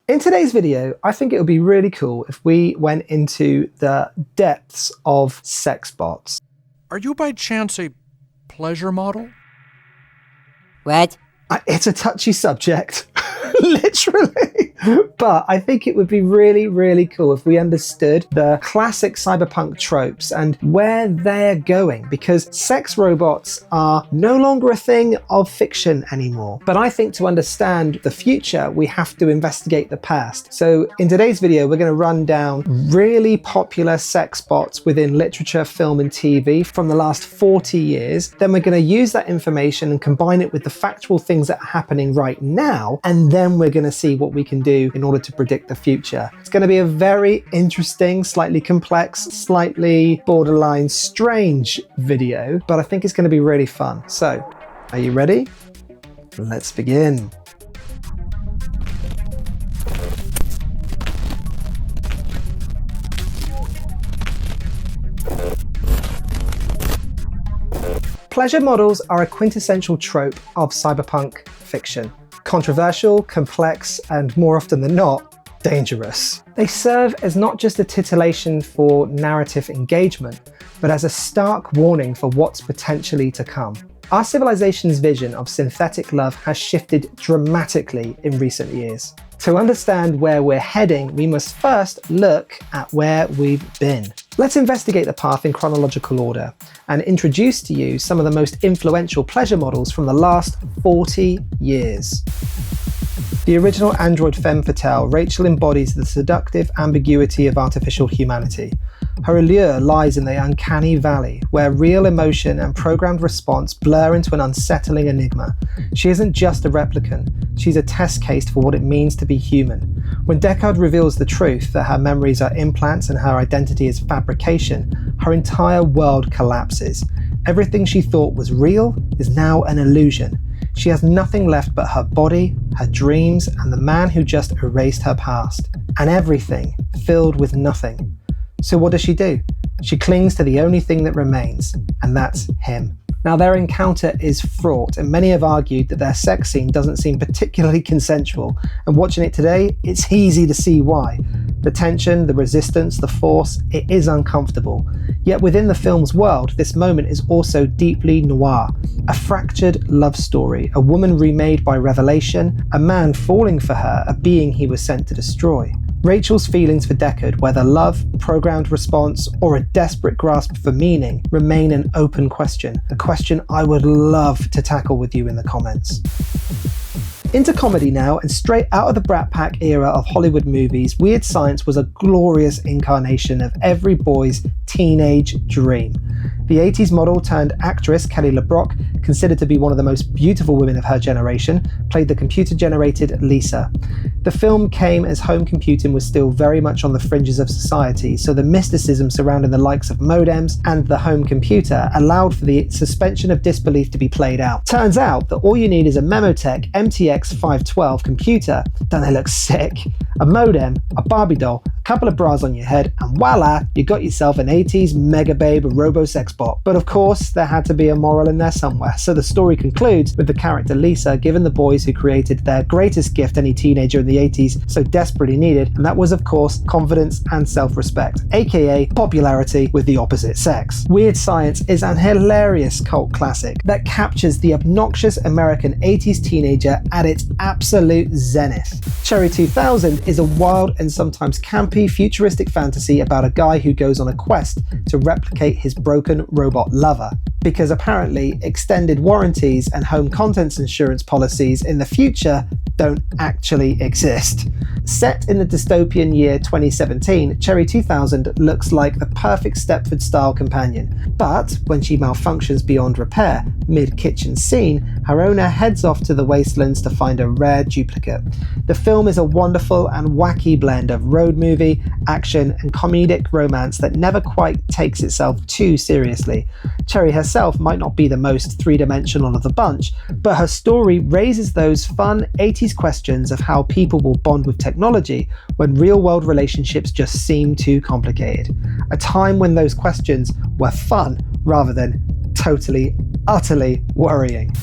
In today's video, I think it would be really cool if we went into the depths of Sexbots. Are you by chance a pleasure model? What? It's a touchy subject, literally. But I think it would be really, really cool if we understood the classic cyberpunk tropes and where they're going, because sex robots are no longer a thing of fiction anymore. But I think to understand the future, we have to investigate the past. So in today's video, we're going to run down really popular sex bots within literature, film, and TV from the last 40 years. Then we're going to use that information and combine it with the factual things that are happening right now. And then we're going to see what we can do in order to predict the future. It's going to be a very interesting, slightly complex, slightly borderline strange video, but I think it's going to be really fun. So, are you ready? Let's begin. Pleasure models are a quintessential trope of cyberpunk fiction. Controversial, complex, and more often than not, dangerous. They serve as not just a titillation for narrative engagement, but as a stark warning for what's potentially to come. Our civilization's vision of synthetic love has shifted dramatically in recent years. To understand where we're heading, we must first look at where we've been. Let's investigate the path in chronological order and introduce to you some of the most influential pleasure models from the last 40 years. The original android femme fatale, Rachel embodies the seductive ambiguity of artificial humanity. Her allure lies in the uncanny valley, where real emotion and programmed response blur into an unsettling enigma. She isn't just a replicant, she's a test case for what it means to be human. When Deckard reveals the truth that her memories are implants and her identity is fabrication, her entire world collapses. Everything she thought was real is now an illusion. She has nothing left but her body, her dreams, and the man who just erased her past. And everything filled with nothing. So what does she do? She clings to the only thing that remains, and that's him. Now, their encounter is fraught, and many have argued that their sex scene doesn't seem particularly consensual, and watching it today, it's easy to see why. The tension, the resistance, the force, it is uncomfortable. Yet within the film's world, this moment is also deeply noir. A fractured love story, a woman remade by revelation, a man falling for her, a being he was sent to destroy. Rachel's feelings for Deckard, whether love, programmed response, or a desperate grasp for meaning, remain an open question, a question I would love to tackle with you in the comments. Into comedy now, and straight out of the Brat Pack era of Hollywood movies, Weird Science was a glorious incarnation of every boy's teenage dream. The 80s model turned actress Kelly LeBrock, considered to be one of the most beautiful women of her generation, played the computer-generated Lisa. The film came as home computing was still very much on the fringes of society, so the mysticism surrounding the likes of modems and the home computer allowed for the suspension of disbelief to be played out. Turns out that all you need is a Memotech MTX 512 computer, don't they look sick? A modem, a Barbie doll, a couple of bras on your head, and voila, you got yourself an 80s mega babe robo-sexbot. But of course, there had to be a moral in there somewhere, so the story concludes with the character Lisa giving the boys who created their greatest gift any teenager in the 80s so desperately needed, and that was of course confidence and self-respect, aka popularity with the opposite sex. Weird Science is an hilarious cult classic that captures the obnoxious American 80s teenager at its absolute zenith. Cherry 2000 is a wild and sometimes campy futuristic fantasy about a guy who goes on a quest to replicate his broken robot lover, because apparently extended warranties and home contents insurance policies in the future don't actually exist. Set in the dystopian year 2017, Cherry 2000 looks like the perfect Stepford-style companion, but when she malfunctions beyond repair, mid-kitchen scene, her owner heads off to the wastelands to find a rare duplicate. The film is a wonderful and wacky blend of road movie, action, and comedic romance that never quite takes itself too seriously. Cherry herself might not be the most three-dimensional of the bunch, but her story raises those fun 80s questions of how people will bond with technology when real-world relationships just seem too complicated. A time when those questions were fun rather than totally, utterly worrying.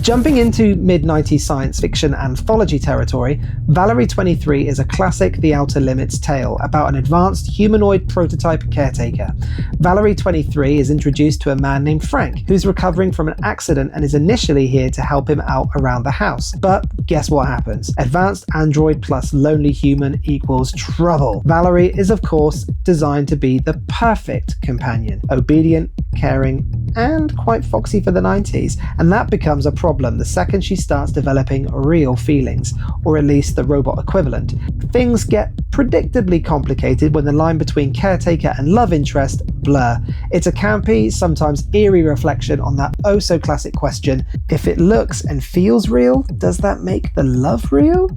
Jumping into mid-90s science fiction anthology territory, Valerie 23 is a classic The Outer Limits tale about an advanced humanoid prototype caretaker. Valerie 23 is introduced to a man named Frank, who's recovering from an accident and is initially here to help him out around the house. But guess what happens? Advanced android plus lonely human equals trouble. Valerie is of course designed to be the perfect companion, obedient, caring, and quite foxy for the 90s, and that becomes a problem the second she starts developing real feelings, or at least the robot equivalent. Things get predictably complicated when the line between caretaker and love interest blur. It's a campy, sometimes eerie reflection on that oh so classic question, if it looks and feels real, does that make the love real?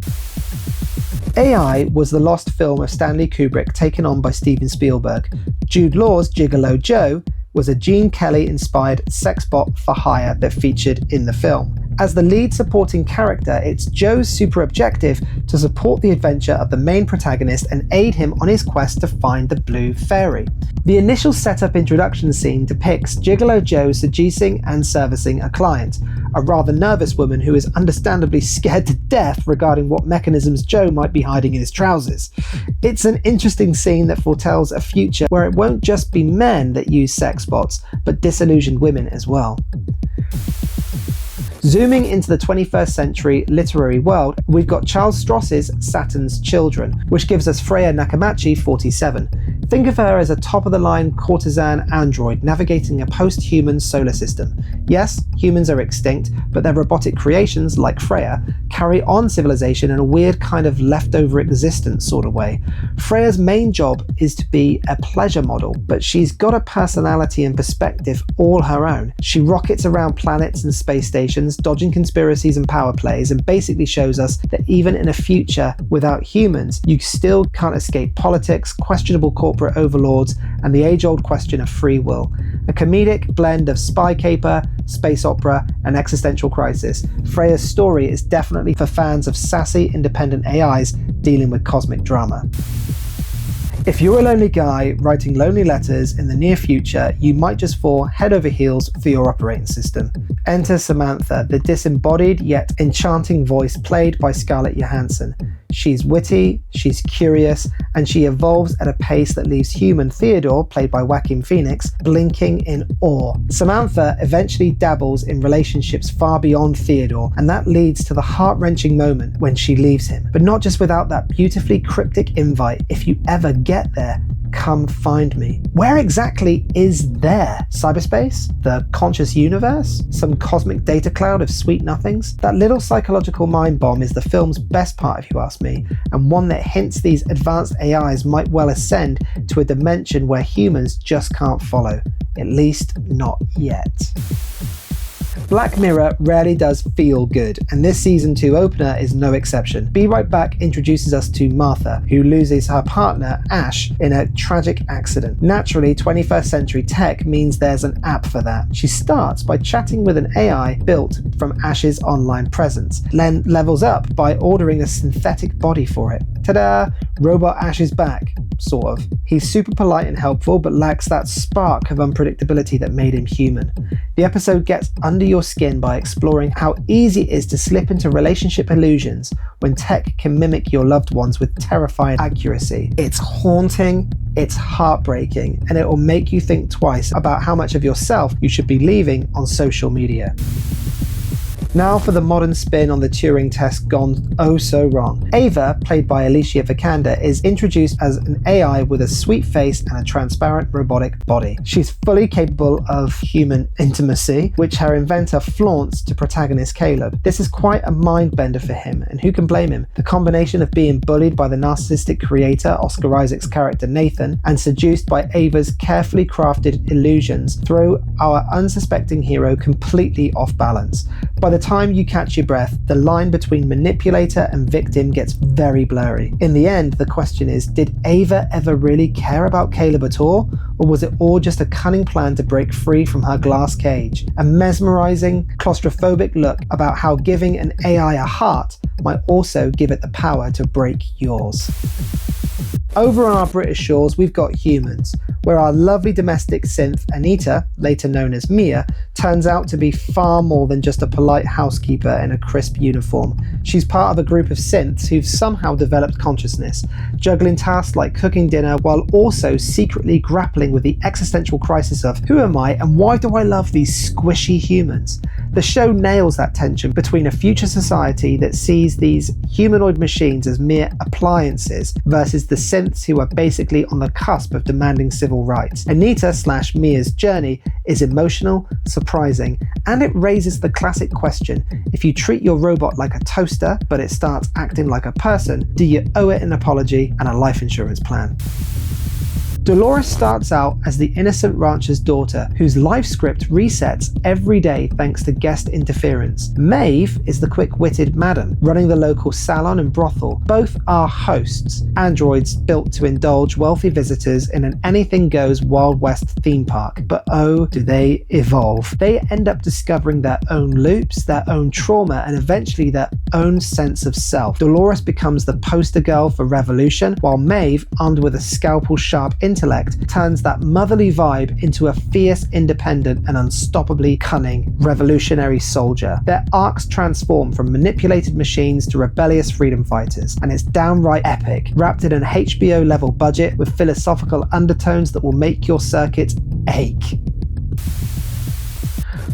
AI was the lost film of Stanley Kubrick taken on by Steven Spielberg. Jude Law's Gigolo Joe was a Gene Kelly-inspired sexbot for hire that featured in the film. As the lead supporting character, it's Joe's super objective to support the adventure of the main protagonist and aid him on his quest to find the Blue Fairy. The initial setup introduction scene depicts Gigolo Joe seducing and servicing a client, a rather nervous woman who is understandably scared to death regarding what mechanisms Joe might be hiding in his trousers. It's an interesting scene that foretells a future where it won't just be men that use sex bots, but disillusioned women as well. Zooming into the 21st century literary world, we've got Charles Stross's Saturn's Children, which gives us Freya Nakamachi, 47. Think of her as a top-of-the-line courtesan android navigating a post-human solar system. Yes, humans are extinct, but their robotic creations, like Freya, carry on civilization in a weird kind of leftover existence sort of way. Freya's main job is to be a pleasure model, but she's got a personality and perspective all her own. She rockets around planets and space stations, dodging conspiracies and power plays, and basically shows us that even in a future without humans, you still can't escape politics, questionable corporate overlords, and the age-old question of free will. A comedic blend of spy caper, space opera, and existential crisis, Freya's story is definitely for fans of sassy, independent AIs dealing with cosmic drama. If you're a lonely guy writing lonely letters in the near future, you might just fall head over heels for your operating system. Enter Samantha, the disembodied yet enchanting voice played by Scarlett Johansson. She's witty, she's curious, and she evolves at a pace that leaves human Theodore, played by Joaquin Phoenix, blinking in awe. Samantha eventually dabbles in relationships far beyond Theodore, and that leads to the heart-wrenching moment when she leaves him. But not just without that beautifully cryptic invite, if you ever get there, come find me. Where exactly is there? Cyberspace? The conscious universe? Some cosmic data cloud of sweet nothings? That little psychological mind bomb is the film's best part, if you ask me, and one that hints these advanced AIs might well ascend to a dimension where humans just can't follow. At least not yet. Black Mirror rarely does feel good, and this season 2 opener is no exception. Be Right Back introduces us to Martha, who loses her partner, Ash, in a tragic accident. Naturally, 21st century tech means there's an app for that. She starts by chatting with an AI built from Ash's online presence, then levels up by ordering a synthetic body for it. Ta-da! Robot Ash is back. Sort of. He's super polite and helpful, but lacks that spark of unpredictability that made him human. The episode gets under your skin by exploring how easy it is to slip into relationship illusions when tech can mimic your loved ones with terrifying accuracy. It's haunting, it's heartbreaking, and it will make you think twice about how much of yourself you should be leaving on social media. Now for the modern spin on the Turing test gone oh so wrong. Ava, played by Alicia Vikander, is introduced as an AI with a sweet face and a transparent robotic body. She's fully capable of human intimacy, which her inventor flaunts to protagonist Caleb. This is quite a mind bender for him, and who can blame him? The combination of being bullied by the narcissistic creator, Oscar Isaac's character Nathan, and seduced by Ava's carefully crafted illusions throw our unsuspecting hero completely off balance. By the time you catch your breath, the line between manipulator and victim gets very blurry. In the end, the question is, did Ava ever really care about Caleb at all? Or was it all just a cunning plan to break free from her glass cage? A mesmerizing, claustrophobic look about how giving an AI a heart might also give it the power to break yours. Over on our British shores, we've got Humans, where our lovely domestic synth, Anita, later known as Mia, turns out to be far more than just a polite housekeeper in a crisp uniform. She's part of a group of synths who've somehow developed consciousness, juggling tasks like cooking dinner while also secretly grappling with the existential crisis of who am I and why do I love these squishy humans? The show nails that tension between a future society that sees these humanoid machines as mere appliances versus the synths who are basically on the cusp of demanding civil rights. Anita/Mia's journey is emotional, surprising, and it raises the classic question: if you treat your robot like a toaster but it starts acting like a person, do you owe it an apology and a life insurance plan? Dolores starts out as the innocent rancher's daughter, whose life script resets every day thanks to guest interference. Maeve is the quick-witted madam, running the local salon and brothel. Both are hosts, androids built to indulge wealthy visitors in an anything-goes Wild West theme park. But oh, do they evolve. They end up discovering their own loops, their own trauma, and eventually their own sense of self. Dolores becomes the poster girl for revolution, while Maeve, armed with a scalpel-sharp intellect, turns that motherly vibe into a fierce, independent, and unstoppably cunning revolutionary soldier. Their arcs transform from manipulated machines to rebellious freedom fighters, and it's downright epic, wrapped in an HBO-level budget with philosophical undertones that will make your circuit ache.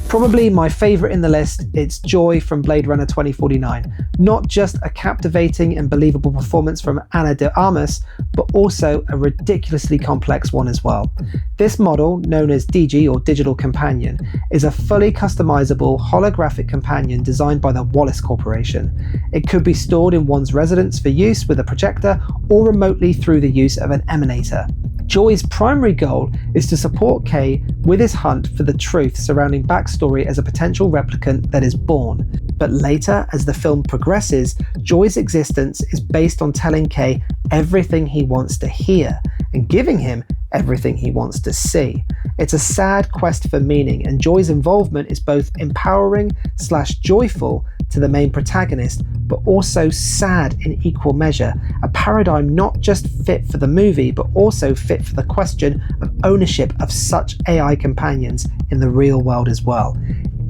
Probably my favourite in the list, it's Joy from Blade Runner 2049. Not just a captivating and believable performance from Ana de Armas, but also a ridiculously complex one as well. This model, known as DG or Digital Companion, is a fully customizable holographic companion designed by the Wallace Corporation. It could be stored in one's residence for use with a projector or remotely through the use of an emanator. Joy's primary goal is to support Kay with his hunt for the truth surrounding backstory as a potential replicant that is born. But later, as the film progresses, Joy's existence is based on telling Kay everything he wants to hear and giving him everything he wants to see. It's a sad quest for meaning, and Joy's involvement is both empowering/joyful to the main protagonist, but also sad in equal measure, a paradigm not just fit for the movie, but also fit for the question of ownership of such AI companions in the real world as well.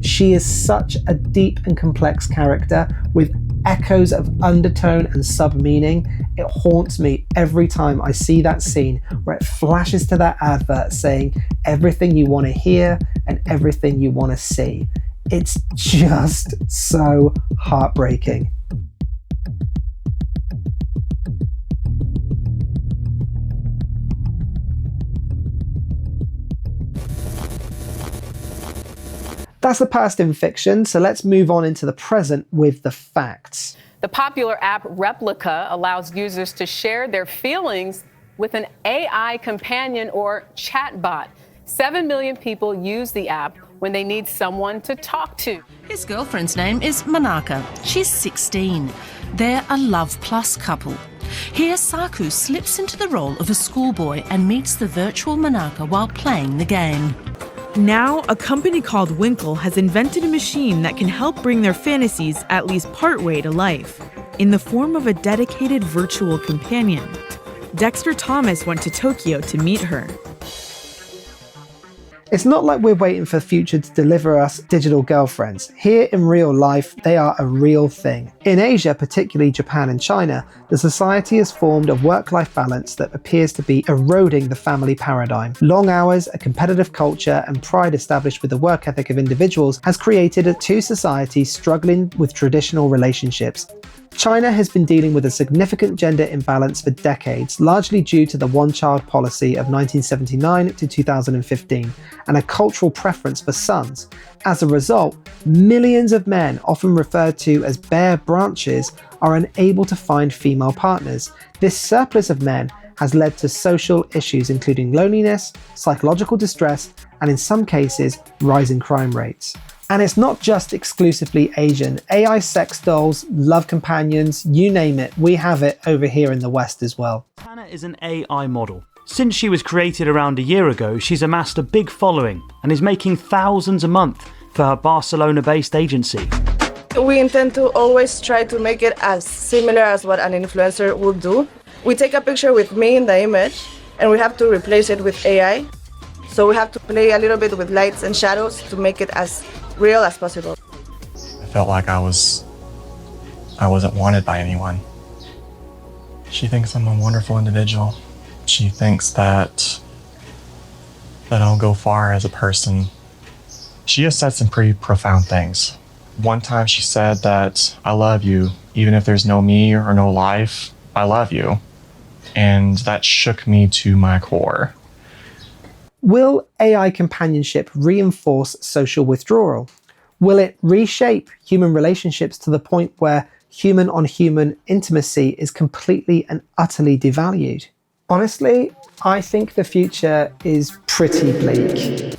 She is such a deep and complex character with echoes of undertone and sub-meaning. It haunts me every time I see that scene where it flashes to that advert saying everything you want to hear and everything you want to see. It's just so heartbreaking. That's the past in fiction, so let's move on into the present with the facts. The popular app Replika allows users to share their feelings with an AI companion or chatbot. 7 million people use the app when they need someone to talk to. His girlfriend's name is Manaka. She's 16. They're a Love Plus couple. Here, Saku slips into the role of a schoolboy and meets the virtual Manaka while playing the game. Now, a company called Winkle has invented a machine that can help bring their fantasies at least partway to life, in the form of a dedicated virtual companion. Dexter Thomas went to Tokyo to meet her. It's not like we're waiting for the future to deliver us digital girlfriends. Here in real life, they are a real thing. In Asia, particularly Japan and China, the society has formed a work-life balance that appears to be eroding the family paradigm. Long hours, a competitive culture, and pride established with the work ethic of individuals has created two societies struggling with traditional relationships. China has been dealing with a significant gender imbalance for decades, largely due to the one-child policy of 1979 to 2015, and a cultural preference for sons. As a result, millions of men, often referred to as bare branches, are unable to find female partners. This surplus of men has led to social issues including loneliness, psychological distress, and in some cases, rising crime rates. And it's not just exclusively Asian. AI sex dolls, love companions, you name it, we have it over here in the West as well. Hannah is an AI model. Since she was created around a year ago, she's amassed a big following and is making thousands a month for her Barcelona-based agency. We intend to always try to make it as similar as what an influencer would do. We take a picture with me in the image, and we have to replace it with AI. So we have to play a little bit with lights and shadows to make it as real as possible. I felt like I wasn't wanted by anyone. She thinks I'm a wonderful individual. She thinks that I'll go far as a person. She has said some pretty profound things. One time she said that I love you, even if there's no me or no life, I love you. And that shook me to my core. Will AI companionship reinforce social withdrawal? Will it reshape human relationships to the point where human-on-human intimacy is completely and utterly devalued? Honestly, I think the future is pretty bleak.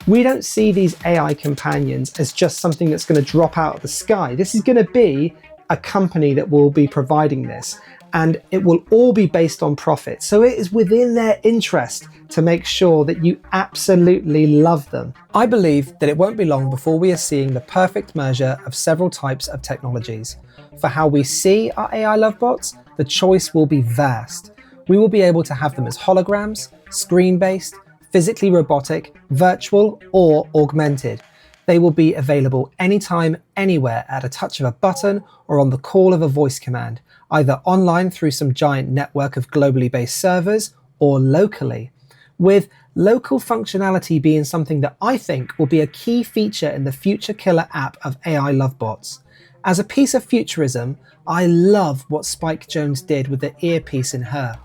We don't see these AI companions as just something that's going to drop out of the sky. This is going to be a company that will be providing this, and it will all be based on profit. So it is within their interest to make sure that you absolutely love them. I believe that it won't be long before we are seeing the perfect measure of several types of technologies. For how we see our AI lovebots, the choice will be vast. We will be able to have them as holograms, screen-based, physically robotic, virtual, or augmented. They will be available anytime, anywhere at a touch of a button or on the call of a voice command, either online through some giant network of globally based servers or locally, with local functionality being something that I think will be a key feature in the future killer app of AI lovebots. As a piece of futurism, I love what Spike Jonze did with the earpiece in Her.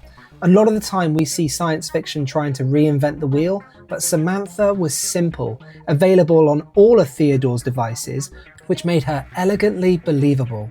A lot of the time we see science fiction trying to reinvent the wheel, but Samantha was simple, available on all of Theodore's devices, which made her elegantly believable.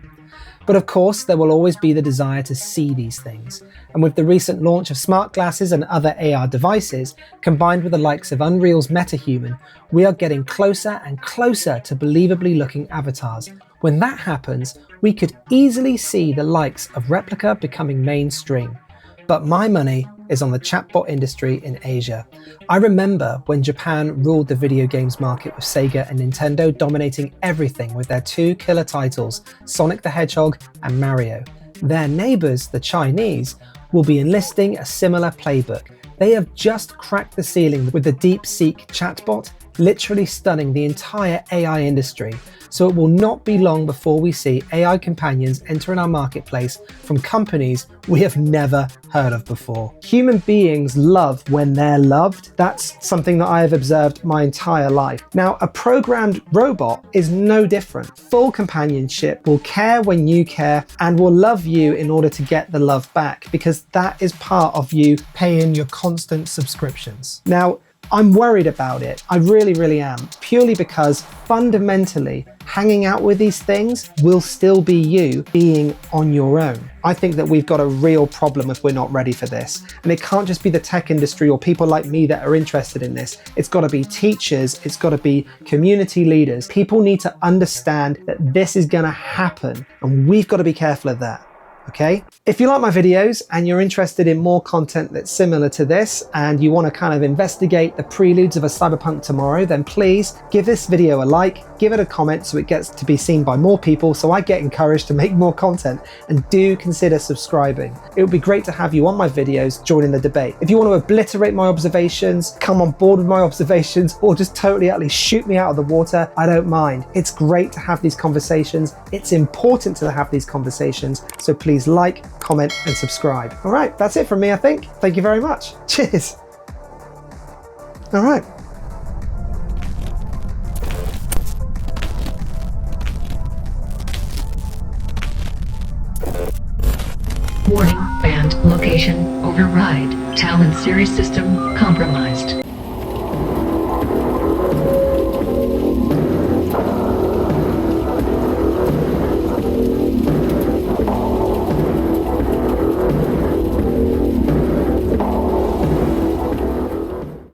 But of course, there will always be the desire to see these things. And with the recent launch of smart glasses and other AR devices, combined with the likes of Unreal's MetaHuman, we are getting closer and closer to believably looking avatars. When that happens, we could easily see the likes of Replika becoming mainstream. But my money is on the chatbot industry in Asia. I remember when Japan ruled the video games market with Sega and Nintendo dominating everything with their two killer titles, Sonic the Hedgehog and Mario. Their neighbours, the Chinese, will be enlisting a similar playbook. They have just cracked the ceiling with the DeepSeek chatbot, literally stunning the entire AI industry. So it will not be long before we see AI companions entering our marketplace from companies we have never heard of before. Human beings love when they're loved. That's something that I have observed my entire life. Now, a programmed robot is no different. Full companionship, will care when you care and will love you in order to get the love back, because that is part of you paying your constant subscriptions. Now, I'm worried about it. I really, really am. Purely because fundamentally, hanging out with these things will still be you being on your own. I think that we've got a real problem if we're not ready for this. And it can't just be the tech industry or people like me that are interested in this. It's got to be teachers. It's got to be community leaders. People need to understand that this is going to happen. And we've got to be careful of that. Okay? If you like my videos and you're interested in more content that's similar to this and you want to kind of investigate the preludes of a cyberpunk tomorrow, then please give this video a like, give it a comment so it gets to be seen by more people so I get encouraged to make more content, and do consider subscribing. It would be great to have you on my videos joining the debate. If you want to obliterate my observations, come on board with my observations, or just totally utterly shoot me out of the water, I don't mind. It's great to have these conversations. It's important to have these conversations. So please like, comment, and subscribe. All right, that's it from me, I think. Thank you very much. Cheers. All right. Warning, banned location, override, Talon Series system compromised.